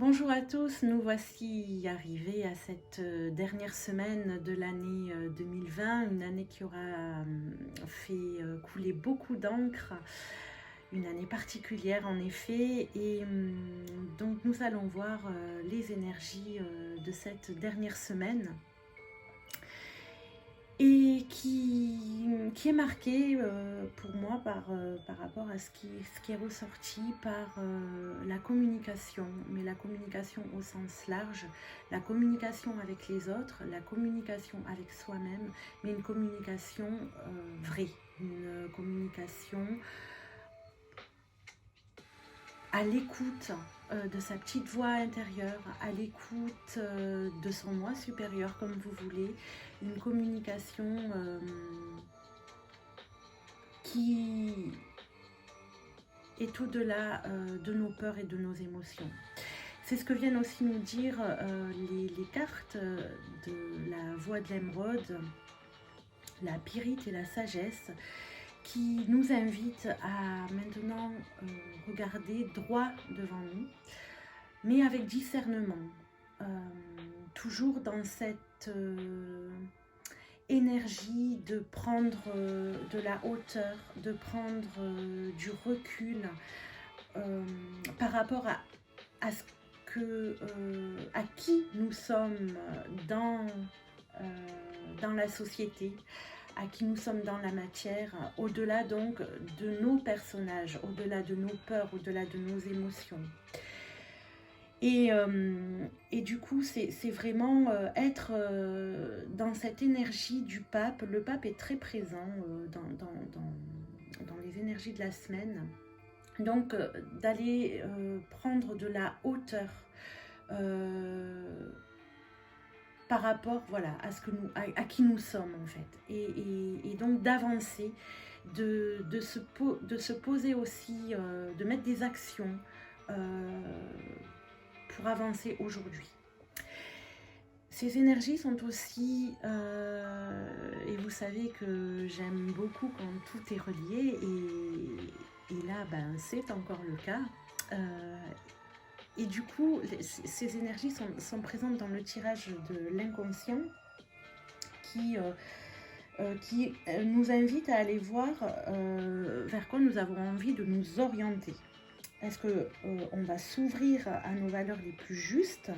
Bonjour à tous, nous voici arrivés à cette dernière semaine de l'année 2020, une année qui aura fait couler beaucoup d'encre, une année particulière en effet, et donc nous allons voir les énergies de cette dernière semaine et qui est marqué pour moi par rapport à ce qui est ressorti par la communication, mais la communication au sens large, la communication avec les autres, la communication avec soi-même, mais une communication vraie, une communication à l'écoute de sa petite voix intérieure, à l'écoute de son moi supérieur, comme vous voulez, une communication qui est au-delà de nos peurs et de nos émotions. C'est ce que viennent aussi nous dire les cartes de la voix de l'émeraude, la pyrite et la sagesse, qui nous invitent à maintenant regarder droit devant nous, mais avec discernement, toujours dans cette énergie de prendre de la hauteur, de prendre du recul par rapport à qui nous sommes dans la société, à qui nous sommes dans la matière, au-delà donc de nos personnages, au-delà de nos peurs, au-delà de nos émotions. Et du coup, c'est vraiment être dans cette énergie du pape. Le pape est très présent dans les énergies de la semaine. Donc, d'aller prendre de la hauteur par rapport à qui nous sommes en fait. Et donc d'avancer, de se poser aussi, de mettre des actions pour avancer aujourd'hui. Ces énergies sont aussi, et vous savez que j'aime beaucoup quand tout est relié, et là c'est encore le cas. Et du coup, ces énergies sont présentes dans le tirage de l'inconscient qui nous invite à aller voir vers quoi nous avons envie de nous orienter. Est-ce qu'on va s'ouvrir à nos valeurs les plus justes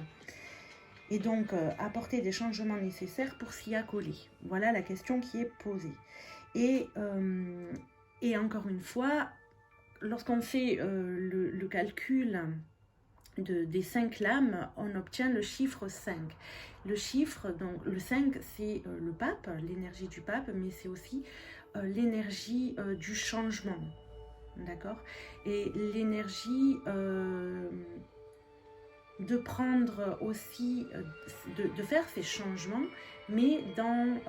et donc apporter des changements nécessaires pour s'y accoler? Voilà la question qui est posée. Et encore une fois, lorsqu'on fait le calcul des 5 lames, on obtient le chiffre 5. Le chiffre, donc le 5, c'est le pape, l'énergie du pape, mais c'est aussi l'énergie du changement. D'accord? Et l'énergie de prendre aussi, de faire ces changements, mais dans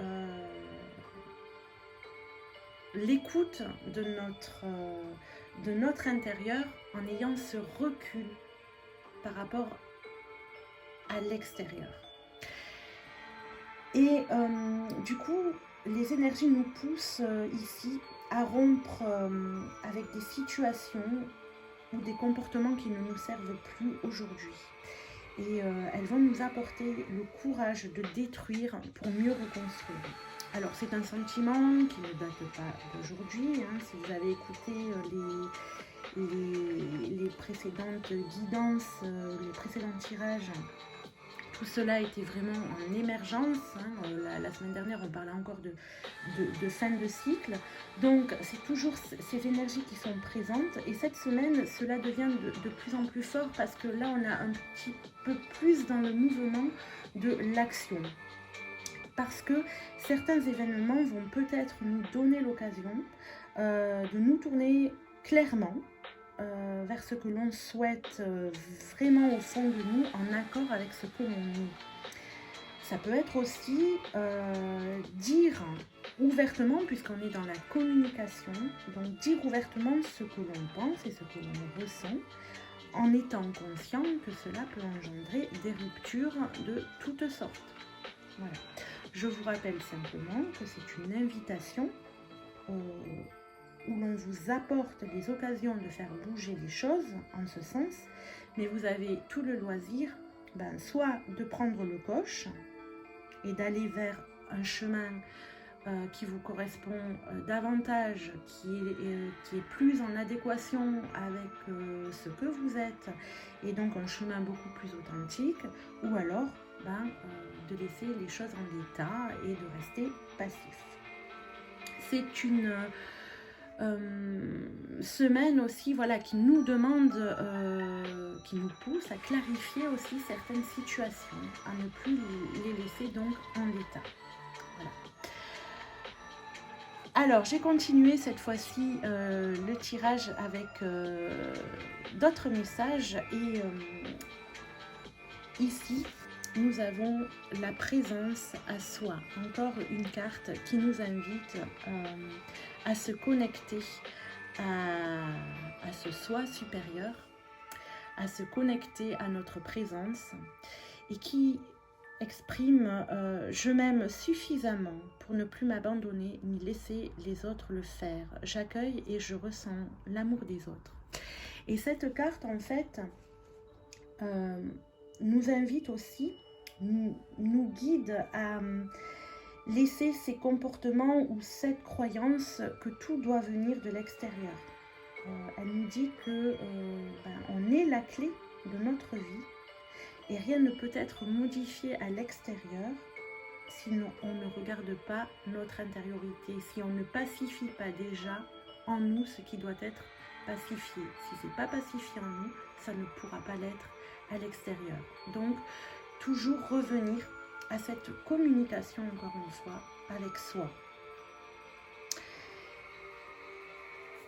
l'écoute de notre intérieur, en ayant ce recul par rapport à l'extérieur. Et du coup, les énergies nous poussent ici à rompre avec des situations ou des comportements qui ne nous servent plus aujourd'hui. Et elles vont nous apporter le courage de détruire pour mieux reconstruire. Alors c'est un sentiment qui ne date pas d'aujourd'hui, hein. Si vous avez écouté les précédentes guidances, les précédents tirages, tout cela était vraiment en émergence, hein. La semaine dernière on parlait encore de fin de cycle, donc c'est toujours ces énergies qui sont présentes, et cette semaine cela devient de plus en plus fort parce que là on a un petit peu plus dans le mouvement de l'action, parce que certains événements vont peut-être nous donner l'occasion de nous tourner clairement vers ce que l'on souhaite vraiment au fond de nous, en accord avec ce que l'on est. Ça peut être aussi dire ouvertement, puisqu'on est dans la communication, donc dire ouvertement ce que l'on pense et ce que l'on ressent, en étant conscient que cela peut engendrer des ruptures de toutes sortes. Voilà. Je vous rappelle simplement que c'est une invitation où l'on vous apporte des occasions de faire bouger les choses en ce sens, mais vous avez tout le loisir, soit de prendre le coche et d'aller vers un chemin qui vous correspond davantage, qui est plus en adéquation avec ce que vous êtes, et donc un chemin beaucoup plus authentique, ou alors de laisser les choses en l'état et de rester passif. C'est une semaine aussi, voilà, qui nous demande, qui nous pousse à clarifier aussi certaines situations, à ne plus les laisser donc en l'état. Voilà. Alors, j'ai continué cette fois-ci le tirage avec d'autres messages, et ici, nous avons la présence à soi. Encore une carte qui nous invite à se connecter à ce soi supérieur, à se connecter à notre présence, et qui exprime je m'aime suffisamment pour ne plus m'abandonner ni laisser les autres le faire. J'accueille et je ressens l'amour des autres. Et cette carte, en fait, nous invite aussi, nous guide à laisser ces comportements ou cette croyance que tout doit venir de l'extérieur. Elle nous dit que on est la clé de notre vie et rien ne peut être modifié à l'extérieur si on ne regarde pas notre intériorité, si on ne pacifie pas déjà en nous ce qui doit être pacifié. Si ce n'est pas pacifié en nous, ça ne pourra pas l'être à l'extérieur. Donc, toujours revenir à cette communication, encore une fois, avec soi.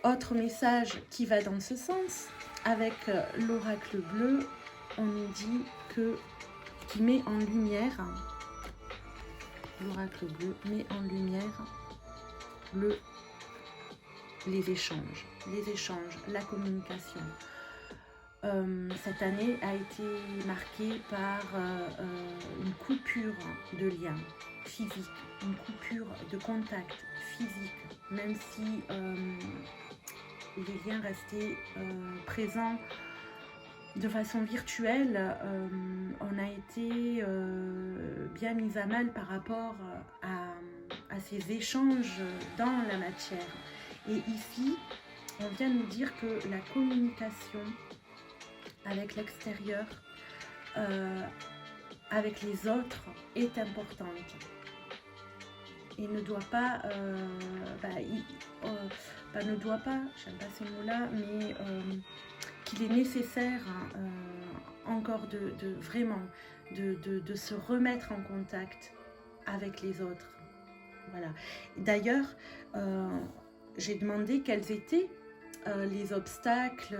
Autre message qui va dans ce sens, avec l'oracle bleu, on nous dit qui met en lumière, l'oracle bleu met en lumière les échanges, la communication. Cette année a été marquée par une coupure de lien physique, une coupure de contact physique, même si les liens restaient présents de façon virtuelle. On a été bien mis à mal par rapport à ces échanges dans la matière. Et ici, on vient nous dire que la communication avec l'extérieur, avec les autres, est importante. Et ne doit pas, ne doit pas, j'aime pas ces mots-là, mais qu'il est nécessaire encore vraiment de se remettre en contact avec les autres. Voilà. D'ailleurs, j'ai demandé quels étaient les obstacles,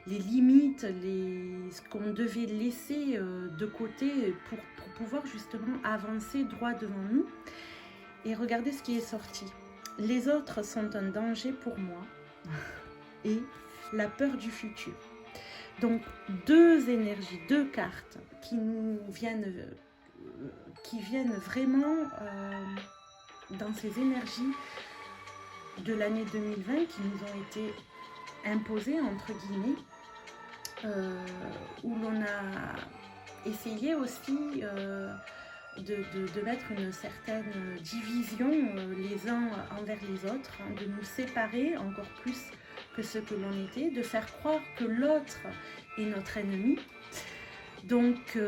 les limites, ce qu'on devait laisser de côté pour pouvoir justement avancer droit devant nous. Et regardez ce qui est sorti. Les autres sont un danger pour moi et la peur du futur. Donc deux énergies, deux cartes qui nous viennent, vraiment dans ces énergies de l'année 2020 qui nous ont été imposées entre guillemets, où l'on a essayé aussi de mettre une certaine division les uns envers les autres, de nous séparer encore plus que ce que l'on était, de faire croire que l'autre est notre ennemi. Donc,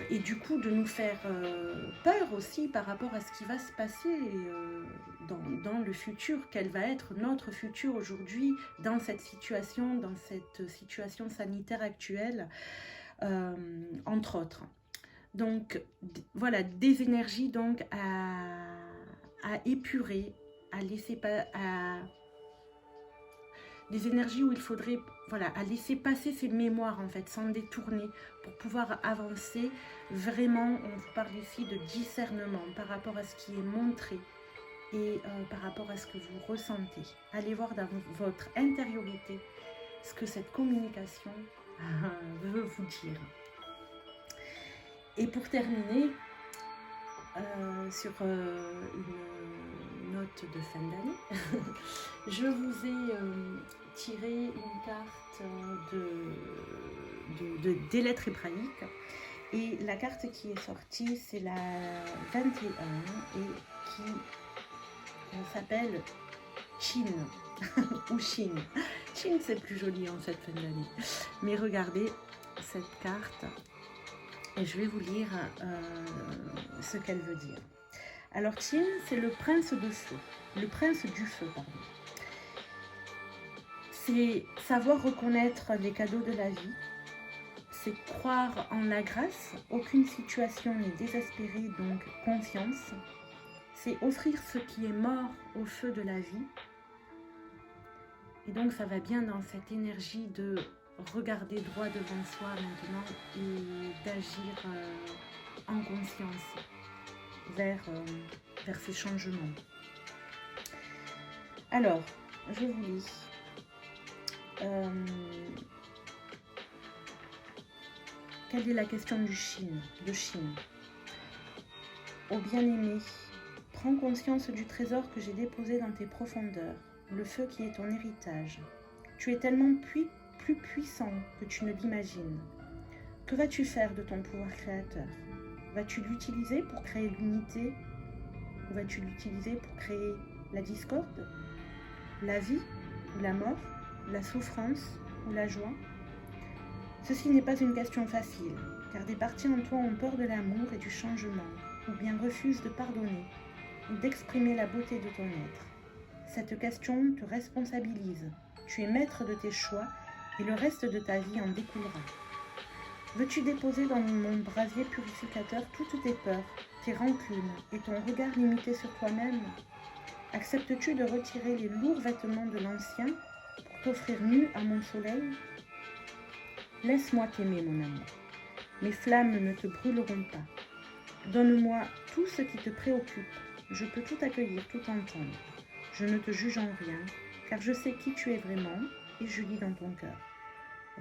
et du coup de nous faire peur aussi par rapport à ce qui va se passer dans le futur, quel va être notre futur aujourd'hui dans cette situation sanitaire actuelle, entre autres. Donc voilà, des énergies donc à épurer, à laisser pas, des énergies où il faudrait à laisser passer ces mémoires en fait, s'en détourner pour pouvoir avancer vraiment. On vous parle ici de discernement par rapport à ce qui est montré et par rapport à ce que vous ressentez. Allez voir dans votre intériorité ce que cette communication veut vous dire. Et pour terminer, sur une note notes de fin d'année. Je vous ai tiré une carte des lettres hébraïques. Et la carte qui est sortie, c'est la 21 et qui s'appelle Chine ou Chine. Chine, c'est plus joli en cette fin d'année. Mais regardez cette carte et je vais vous lire ce qu'elle veut dire. Alors, Chine, c'est le prince de feu, le prince du feu, pardon. C'est savoir reconnaître les cadeaux de la vie. C'est croire en la grâce, aucune situation n'est désespérée, donc confiance. C'est offrir ce qui est mort au feu de la vie. Et donc ça va bien dans cette énergie de regarder droit devant soi maintenant et d'agir en conscience vers ces changements. Alors, je vous lis. Quelle est la question de Chine? Ô bien-aimé, prends conscience du trésor que j'ai déposé dans tes profondeurs, le feu qui est ton héritage. Tu es tellement plus puissant que tu ne l'imagines. Que vas-tu faire de ton pouvoir créateur? Vas-tu l'utiliser pour créer l'unité? Ou vas-tu l'utiliser pour créer la discorde? La vie ou la mort? La souffrance ou la joie? Ceci n'est pas une question facile, car des parties en toi ont peur de l'amour et du changement, ou bien refusent de pardonner, ou d'exprimer la beauté de ton être. Cette question te responsabilise. Tu es maître de tes choix et le reste de ta vie en découlera. Veux-tu déposer dans mon brasier purificateur toutes tes peurs, tes rancunes et ton regard limité sur toi-même? Acceptes-tu de retirer les lourds vêtements de l'ancien pour t'offrir nu à mon soleil? Laisse-moi t'aimer, mon amour. Mes flammes ne te brûleront pas. Donne-moi tout ce qui te préoccupe. Je peux tout accueillir, tout entendre. Je ne te juge en rien, car je sais qui tu es vraiment et je lis dans ton cœur.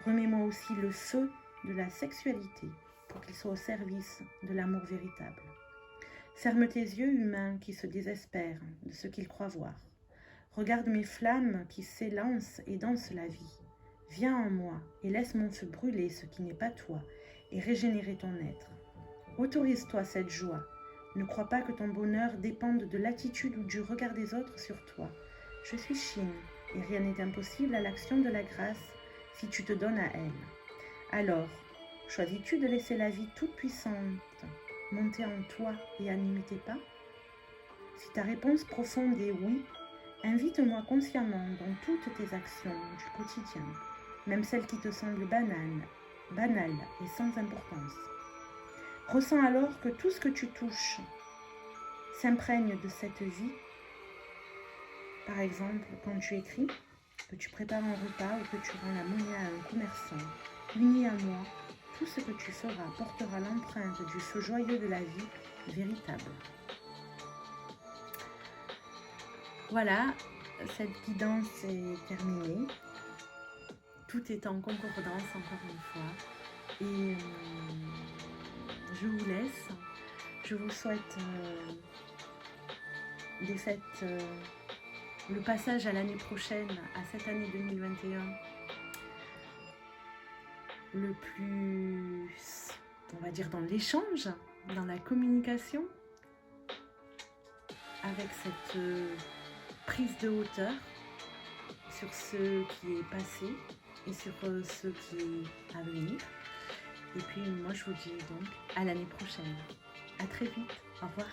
Remets-moi aussi le feu de la sexualité pour qu'il soit au service de l'amour véritable. Ferme tes yeux humains qui se désespèrent de ce qu'ils croient voir. Regarde mes flammes qui s'élancent et dansent la vie. Viens en moi et laisse mon feu brûler ce qui n'est pas toi et régénérer ton être. Autorise-toi cette joie. Ne crois pas que ton bonheur dépende de l'attitude ou du regard des autres sur toi. Je suis Chine et rien n'est impossible à l'action de la grâce si tu te donnes à elle. Alors, choisis-tu de laisser la vie toute puissante monter en toi et animer tes pas? Si ta réponse profonde est oui, invite-moi consciemment dans toutes tes actions du quotidien, même celles qui te semblent banales et sans importance. Ressens alors que tout ce que tu touches s'imprègne de cette vie. Par exemple, quand tu écris, que tu prépares un repas ou que tu rends la monnaie à un commerçant, uni à moi, tout ce que tu feras portera l'empreinte du feu joyeux de la vie véritable. Voilà, cette guidance est terminée. Tout est en concordance encore une fois. Et je vous laisse. Je vous souhaite des fêtes, le passage à l'année prochaine, à cette année 2021, le plus, on va dire, dans l'échange, dans la communication, avec cette prise de hauteur sur ce qui est passé et sur ce qui est à venir. Et puis moi je vous dis donc à l'année prochaine. À très vite. Au revoir.